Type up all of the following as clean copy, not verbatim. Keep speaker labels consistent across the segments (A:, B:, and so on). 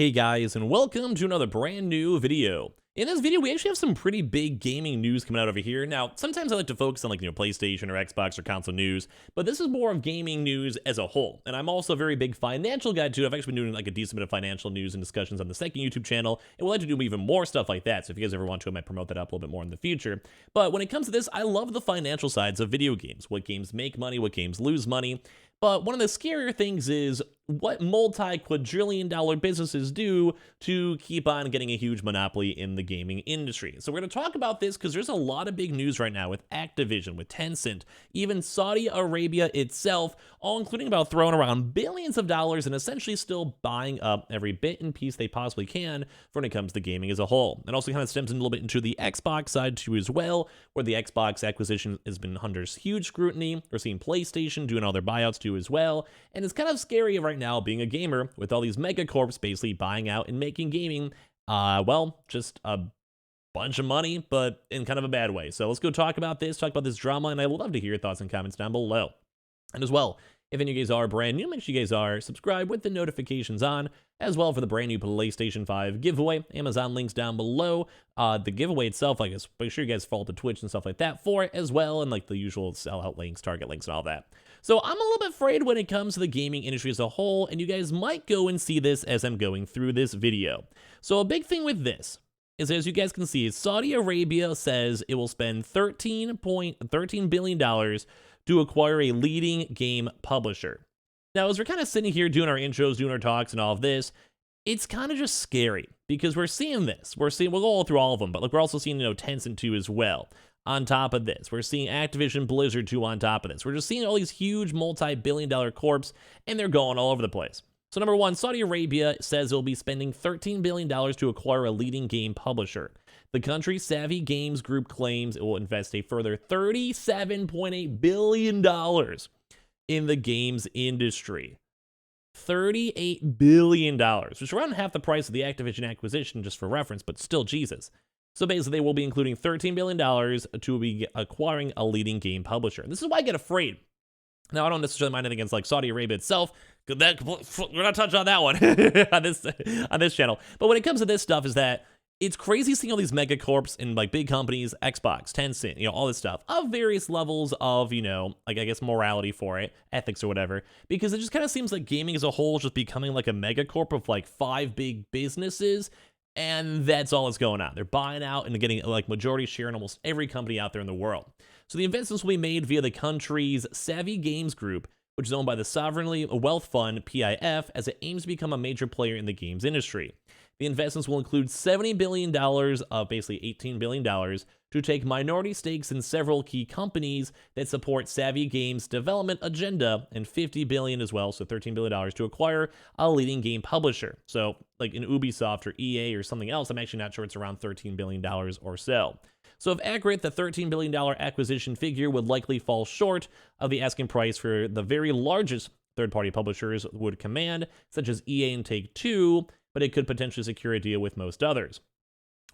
A: Hey guys, and welcome to another brand new video. In this video, we actually have some pretty big gaming news coming out over here. Now, sometimes I like to focus on PlayStation or Xbox or console news, but this is more of gaming news as a whole. And I'm also a very big financial guy too. I've actually been doing a decent bit of financial news and discussions on the second YouTube channel, and we'll like to do even more stuff like that. So if you guys ever want to, I might promote that up a little bit more in the future. But when it comes to this, I love the financial sides of video games. What games make money, what games lose money. But one of the scarier things is what multi-quadrillion-dollar businesses do to keep on getting a huge monopoly in the gaming industry. So we're going to talk about this because there's a lot of big news right now with Activision, with Tencent, even Saudi Arabia itself, all including about throwing around billions of dollars and essentially still buying up every bit and piece they possibly can when it comes to gaming as a whole. It also kind of stems in a little bit into the Xbox side too as well, where the Xbox acquisition has been under huge scrutiny. We're seeing PlayStation doing all their buyouts too as well, and it's kind of scary right now being a gamer with all these megacorps basically buying out and making gaming, just a bunch of money, but in kind of a bad way. So let's go talk about this drama, and I would love to hear your thoughts and comments down below. And as well, if any of you guys are brand new, make sure you guys are subscribed with the notifications on, as well for the brand new PlayStation 5 giveaway. Amazon links down below. The giveaway itself, make sure you guys follow the Twitch and stuff like that for it as well, and the usual sellout links, target links, and all that. So I'm a little bit afraid when it comes to the gaming industry as a whole, and you guys might go and see this as I'm going through this video. So a big thing with this is, as you guys can see, Saudi Arabia says it will spend $13 billion to acquire a leading game publisher. Now, as we're kind of sitting here doing our intros, doing our talks and all of this, it's kind of just scary because we're seeing this. We'll go all through all of them, but we're also seeing, Tencent too as well. On top of this, we're seeing Activision Blizzard too on top of this. We're just seeing all these huge multi-billion-dollar corps, and they're going all over the place. So number one, Saudi Arabia says it'll be spending $13 billion to acquire a leading game publisher. The country's Savvy Games Group claims it will invest a further $37.8 billion in the games industry. $38 billion, which is around half the price of the Activision acquisition, just for reference, but still Jesus. So basically, they will be including $13 billion to be acquiring a leading game publisher. This is why I get afraid. Now, I don't necessarily mind anything against Saudi Arabia itself. We're not touching on that one on this channel. But when it comes to this stuff, is that it's crazy seeing all these megacorps and big companies, Xbox, Tencent, all this stuff of various levels of, I guess morality for it, ethics or whatever, because it just kind of seems like gaming as a whole is just becoming like a megacorp of 5 big businesses. And that's all that's going on. They're buying out and getting majority share in almost every company out there in the world. So the investments will be made via the country's Savvy Games Group, which is owned by the Sovereign Wealth Fund, PIF, as it aims to become a major player in the games industry. The investments will include $70 billion of basically $18 billion to take minority stakes in several key companies that support Savvy Games' development agenda, and $50 billion as well, so $13 billion to acquire a leading game publisher. So like in Ubisoft or EA or something else, I'm actually not sure, it's around $13 billion or so. So if accurate, the $13 billion acquisition figure would likely fall short of the asking price for the very largest third-party publishers would command, such as EA and Take-Two, but it could potentially secure a deal with most others.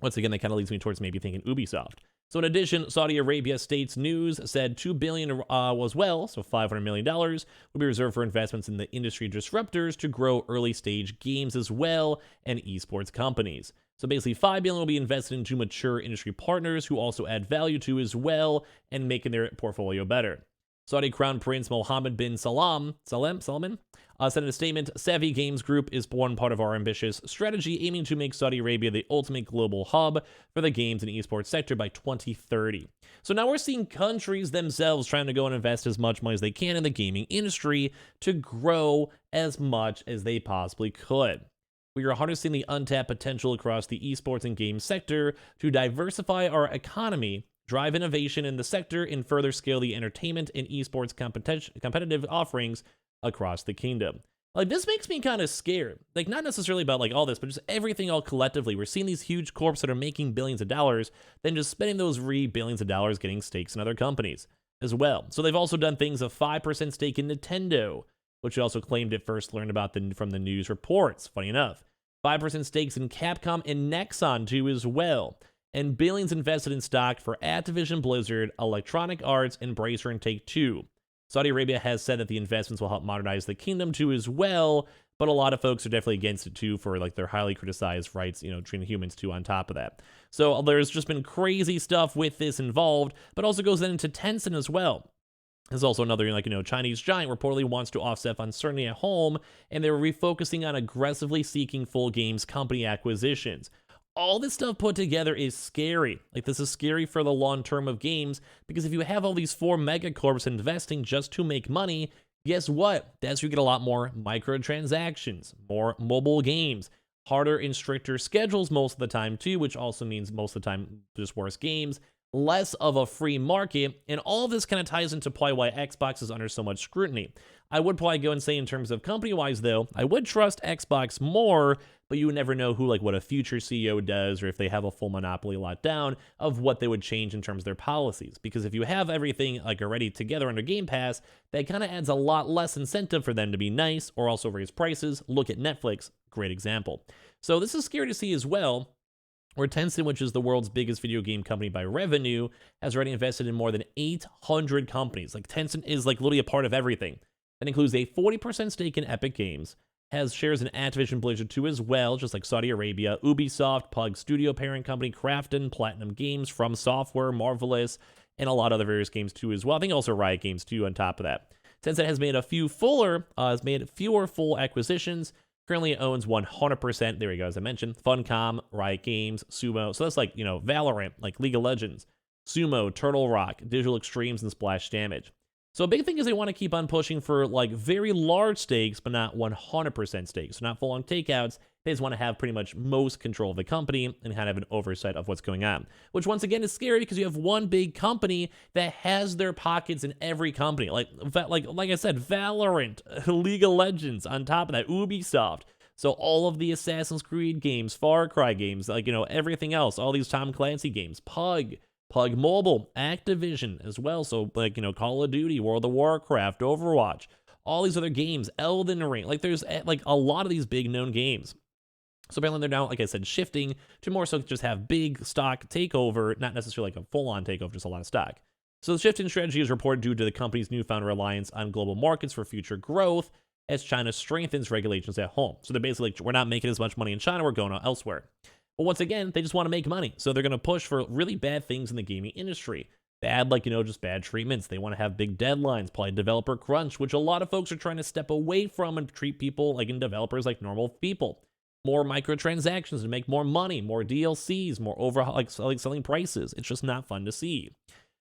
A: Once again, that kind of leads me towards maybe thinking Ubisoft. So in addition, Saudi Arabia State's news said $2 billion as well, so $500 million, will be reserved for investments in the industry disruptors to grow early-stage games as well, and esports companies. So basically, $5 billion will be invested into mature industry partners who also add value to as well and making their portfolio better. Saudi Crown Prince Mohammed bin Salman said in a statement, Savvy Games Group is one part of our ambitious strategy aiming to make Saudi Arabia the ultimate global hub for the games and esports sector by 2030. So now we're seeing countries themselves trying to go and invest as much money as they can in the gaming industry to grow as much as they possibly could. We are harnessing the untapped potential across the esports and games sector to diversify our economy, drive innovation in the sector, and further scale the entertainment and esports competitive offerings across the kingdom. This makes me kind of scared. Not necessarily about all this, but just everything all collectively. We're seeing these huge corps that are making billions of dollars, then just spending those billions of dollars getting stakes in other companies as well. So they've also done things, a 5% stake in Nintendo, which we also claimed at first learned about from the news reports, funny enough. 5% stakes in Capcom and Nexon too as well. And billions invested in stock for Activision Blizzard, Electronic Arts, Embracer, and Take-Two. Saudi Arabia has said that the investments will help modernize the kingdom too as well, but a lot of folks are definitely against it too for like their highly criticized rights, treating humans too on top of that. So there's just been crazy stuff with this involved, but also goes into Tencent as well. There's also another, Chinese giant reportedly wants to offset uncertainty at home, and they're refocusing on aggressively seeking full games company acquisitions. All this stuff put together is scary. Like, this is scary for the long term of games, because if you have all these 4 megacorps investing just to make money, guess what? That's where you get a lot more microtransactions, more mobile games, harder and stricter schedules most of the time too, which also means most of the time just worse games, less of a free market, and all of this kind of ties into probably why Xbox is under so much scrutiny. I would probably go and say in terms of company-wise though, I would trust Xbox more, but you would never know what a future CEO does, or if they have a full monopoly locked down of what they would change in terms of their policies. Because if you have everything like already together under Game Pass, that kind of adds a lot less incentive for them to be nice or also raise prices. Look at Netflix, great example. So this is scary to see as well, where Tencent, which is the world's biggest video game company by revenue, has already invested in more than 800 companies. Like, Tencent is like literally a part of everything. That includes a 40% stake in Epic Games, has shares in Activision Blizzard too as well, just like Saudi Arabia, Ubisoft, Pug Studio parent company, Krafton, Platinum Games, From Software, Marvelous, and a lot of other various games too as well. I think also Riot Games too on top of that. Tencent has made fewer full acquisitions. Currently owns 100%, there we go, as I mentioned, Funcom, Riot Games, Sumo. So that's like, Valorant, like League of Legends, Sumo, Turtle Rock, Digital Extremes, and Splash Damage. So a big thing is they want to keep on pushing for like very large stakes, but not 100% stakes. So not full-on takeouts. They just want to have pretty much most control of the company and kind of an oversight of what's going on. Which once again is scary because you have one big company that has their pockets in every company. Like I said, Valorant, League of Legends, on top of that, Ubisoft. So all of the Assassin's Creed games, Far Cry games, everything else, all these Tom Clancy games, Pug Mobile, Activision as well. So Call of Duty, World of Warcraft, Overwatch, all these other games, Elden Ring. Like, there's like a lot of these big known games. So apparently they're now, like I said, shifting to more so just have big stock takeover, not necessarily like a full-on takeover, just a lot of stock. So the shift in strategy is reported due to the company's newfound reliance on global markets for future growth as China strengthens regulations at home. So they're basically like, we're not making as much money in China, we're going out elsewhere. But once again, they just want to make money. So they're going to push for really bad things in the gaming industry. Bad, just bad treatments. They want to have big deadlines, probably developer crunch, which a lot of folks are trying to step away from and treat people and developers like normal people. More microtransactions to make more money, more DLCs, more selling prices. It's just not fun to see.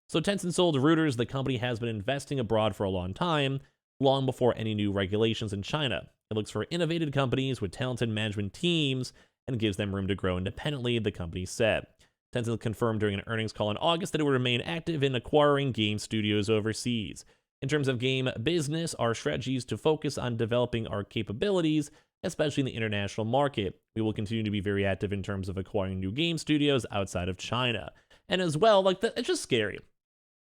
A: So Tencent sold Reuters. The company has been investing abroad for a long time, long before any new regulations in China. It looks for innovative companies with talented management teams and gives them room to grow independently, the company said. Tencent confirmed during an earnings call in August that it would remain active in acquiring game studios overseas. In terms of game business, our strategy is to focus on developing our capabilities, especially in the international market. We will continue to be very active in terms of acquiring new game studios outside of China. And as well, it's just scary.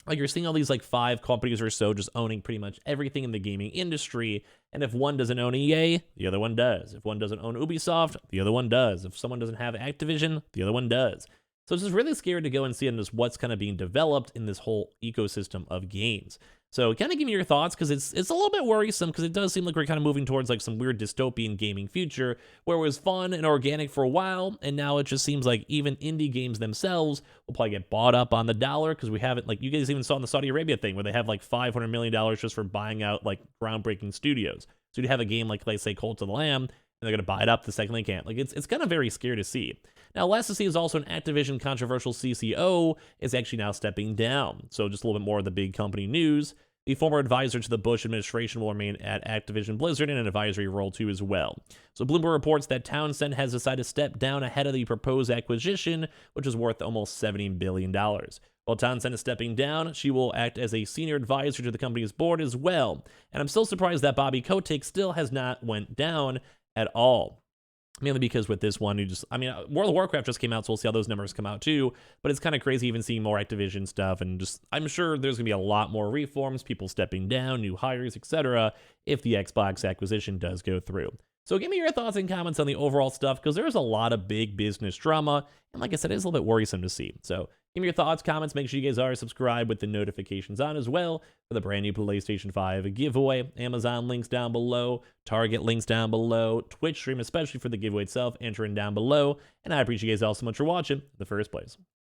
A: Like, you're seeing all these 5 companies or so just owning pretty much everything in the gaming industry. And if one doesn't own EA, the other one does. If one doesn't own Ubisoft, the other one does. If someone doesn't have Activision, the other one does. So it's just really scary to go and see just what's kind of being developed in this whole ecosystem of games. So kind of give me your thoughts, because it's a little bit worrisome, because it does seem like we're kind of moving towards some weird dystopian gaming future where it was fun and organic for a while, and now it just seems like even indie games themselves will probably get bought up on the dollar, because we haven't, you guys even saw in the Saudi Arabia thing where they have $500 million just for buying out groundbreaking studios. So you'd have a game like, let's say, Cult of the Lamb, and they're going to buy it up the second they can. It's kind of very scary to see. Now, last to see is also an Activision controversial CCO is actually now stepping down. So just a little bit more of the big company news. The former advisor to the Bush administration will remain at Activision Blizzard in an advisory role too as well. So Bloomberg reports that Tencent has decided to step down ahead of the proposed acquisition, which is worth almost $70 billion. While Tencent is stepping down, she will act as a senior advisor to the company's board as well. And I'm still surprised that Bobby Kotick still has not went down at all. Mainly because with this one, World of Warcraft just came out, so we'll see how those numbers come out too. But it's kind of crazy even seeing more Activision stuff, and I'm sure there's going to be a lot more reforms, people stepping down, new hires, etc. if the Xbox acquisition does go through. So give me your thoughts and comments on the overall stuff, because there's a lot of big business drama, and like I said, it's a little bit worrisome to see. So Give me your thoughts, comments. Make sure you guys are subscribed with the notifications on as well for the brand new PlayStation 5 giveaway. Amazon links down below, Target links down below, Twitch stream, especially for the giveaway itself, entering down below. And I appreciate you guys all so much for watching in the first place.